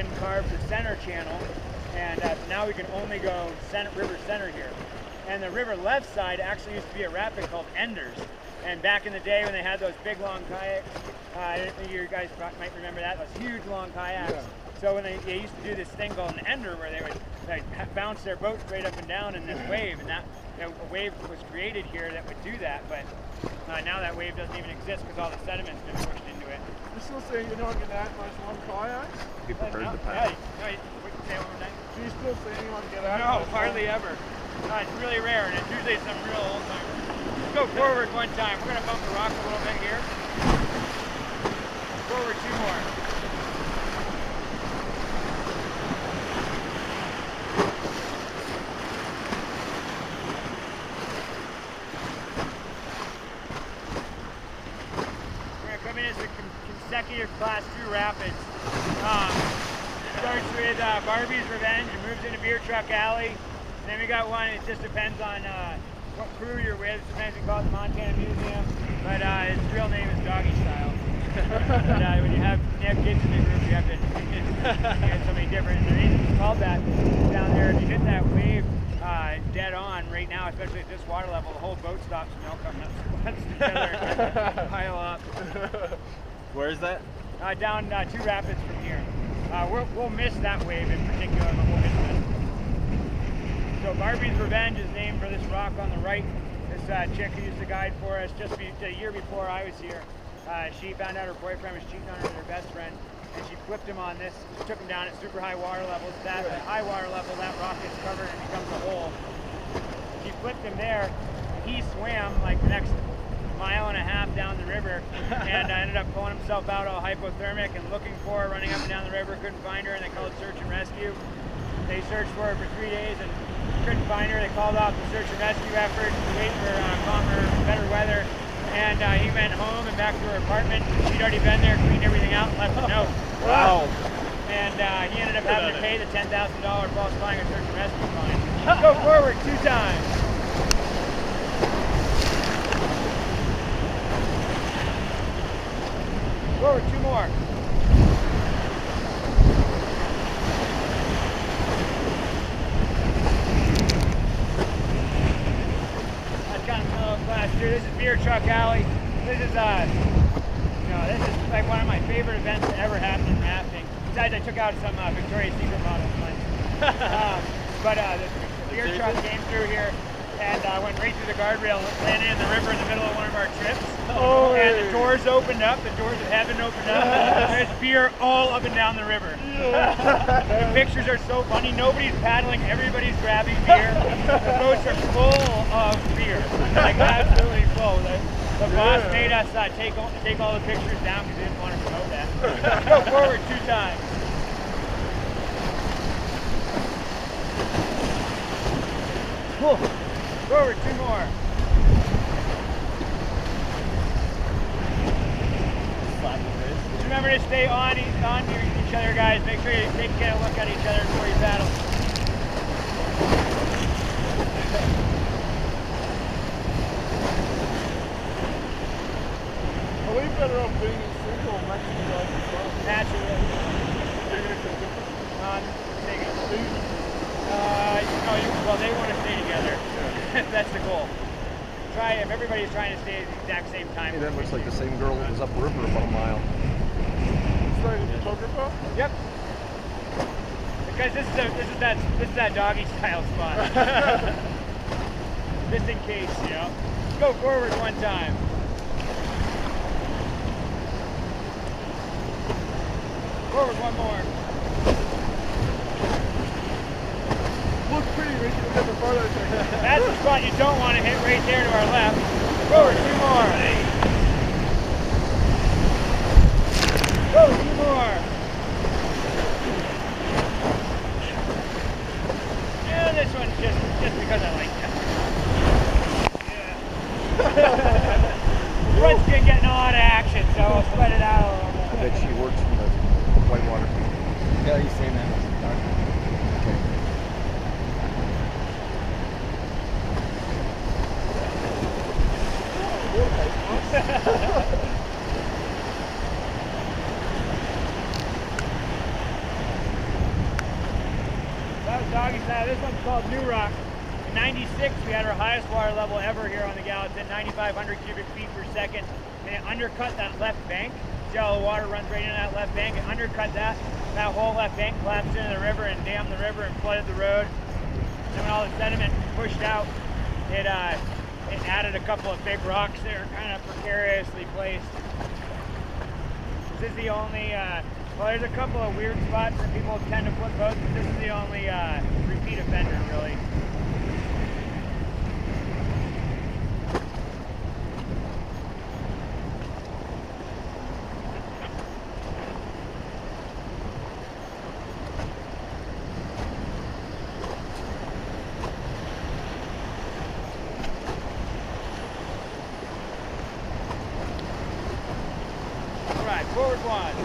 fishermen carved the center channel, and now we can only go river center here. And the river left side actually used to be a rapid called Enders. And back in the day when they had those big long kayaks, you guys might remember that, those huge long kayaks. Yeah. So when they used to do this thing called an ender, where they would bounce their boat straight up and down in this wave, and that a wave was created here that would do that. But now that wave doesn't even exist because all the sediment's been pushed into it. You're still saying you're not getting out in those long kayaks? Be prepared to paddle. Say one more time. Do you still see anyone get out? No, hardly ever. It's really rare, and it's usually some real old timers. Let's go forward one time. We're going to bump the rock a little bit here. Forward 2 more. We're going to come in as a consecutive class 2 rapids. Starts with Barbie's Revenge and moves into Beer Truck Alley. And then we got one, it just depends on what crew you're with. Sometimes we call it the Montana Museum, but its real name is Doggy Style. But when you have kids in the group, you have to get something different. And the reason it's called that down there, if you hit that wave dead on right now, especially at this water level, the whole boat stops and they'll come up together, pile up. Where is that? Down 2 rapids from here. We'll miss that wave in particular, but we'll hit this. So Barbie's Revenge is named for this rock on the right. This chick who used to guide for us just a year before I was here. She found out her boyfriend was cheating on her with her best friend, and she flipped him on this. She took him down at super high water levels. At high water level, that rock gets covered and becomes a hole. She flipped him there. He swam like the next 1.5 miles down the river, and ended up pulling himself out all hypothermic and looking for her, running up and down the river, couldn't find her, and they called search and rescue. They searched for her for 3 days and couldn't find her. They called off the search and rescue effort to wait for calmer, better weather. And he went home and back to her apartment. She'd already been there, cleaned everything out, and left a note. Wow. And he ended up having to pay the $10,000 false flying and search and rescue fine. Go forward 2 times. Forward 2 more. This is Beer Truck Alley. This is this is like one of my favorite events that ever happened in rafting. Besides, I took out some Victoria's Secret models once. But the beer truck came through here and went right through the guardrail, landed in the river in the middle of one of our trips. Oh, and the doors opened up, the doors of heaven opened up. There's beer all up and down the river. The pictures are so funny. Nobody's paddling, everybody's grabbing beer. The boats are full of beer, like absolutely full. The boss made us take all the pictures down because he didn't want to promote that. Go forward 2 times. Cool. Forward 2 more. Just remember to stay on each other, guys. Make sure you get a look at each other before you paddle. Are we better off being in sync or matching you guys as well? Naturally. Well, they want to stay together. Yeah. That's the goal. If everybody's trying to stay at the exact same time. Hey, that looks like the same girl that was upriver about a mile. Is that a photographer? Yep. Because this is that doggy style spot. Just in case, you know. Let's go forward 1 time. Forward 1 more. Looks pretty, we should get the photo taken. That's the spot you don't want to hit right there to our left. Forward 2 more. Go 2 more. And this one's just because I like it. Yeah. Front's been getting a lot of action, so I'll spread it out a little bit. I bet she works for the Whitewater. Yeah, he's saying that. doggy style. This one's called New Rock. In '96, we had our highest water level ever here on the Gallatin, 9,500 cubic feet per second, and it undercut that left bank. See how the water runs right into that left bank? It undercut that. That whole left bank collapsed into the river and dammed the river and flooded the road. And when all the sediment pushed out, it added a couple of big rocks there, kind of precariously placed. This is the only, well, there's a couple of weird spots that people tend to flip boats, but this is the only repeat offender, really. Forward one.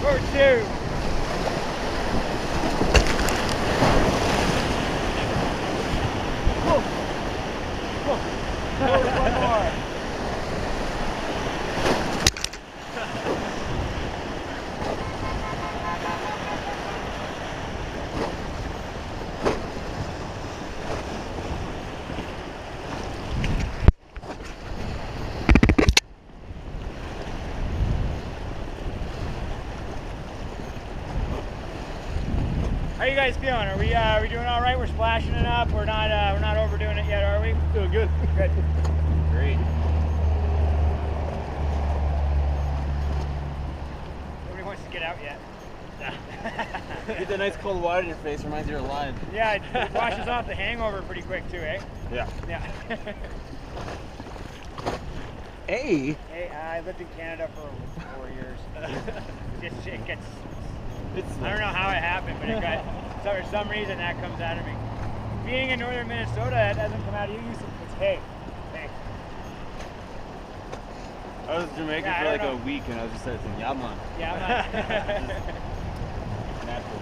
Forward two. Whoa. Whoa. Forward one more. How you guys feeling? Are we doing all right? We're splashing it up. We're not overdoing it yet, are we? Doing good. Good. Great. Nobody wants to get out yet. Get that nice cold water in your face, reminds you you're alive. Yeah, it washes off the hangover pretty quick too, eh? Yeah. Yeah. Hey. Hey, I lived in Canada for 4 years. It gets. I don't know how it happened, but it got, for some reason that comes out of me. Being in northern Minnesota, that doesn't come out of you. It's hey. Hey. I was Jamaican Yeah, for like know. a week and I was just saying, yeah man. Yeah, I'm not. Natural.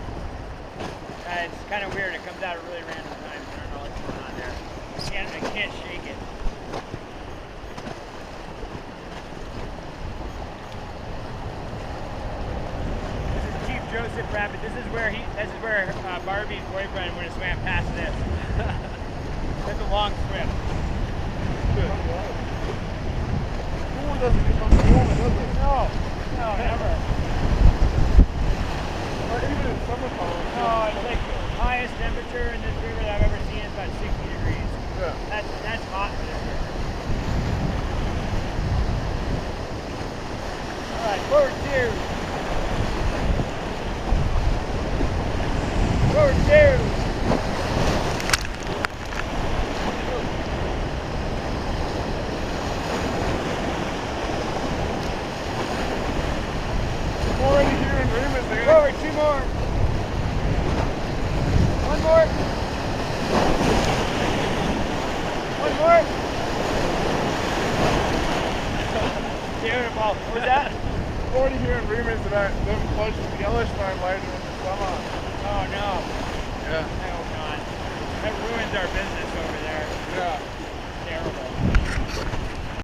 It's kind of weird. It comes out at really random times. I don't know what's going on there. I can't shake it. Joseph Rapid. This is where Barbie's boyfriend would have swam past this. That's a long swim. Good. No one doesn't become warm, does it? No, never. Or even in summertime. No, it's like the highest temperature in this river that I've ever seen is about 60 degrees. Yeah. That's hot for this river. All right, forward two. Forward two. Already here in Raymond, man. Forward two more. One more. One more. Beautiful. What was that? Already here in Raymond, that them flushes the yellowish line lighter in the summer. Oh no. Yeah. I hope not. That ruins our business over there. Yeah. Terrible.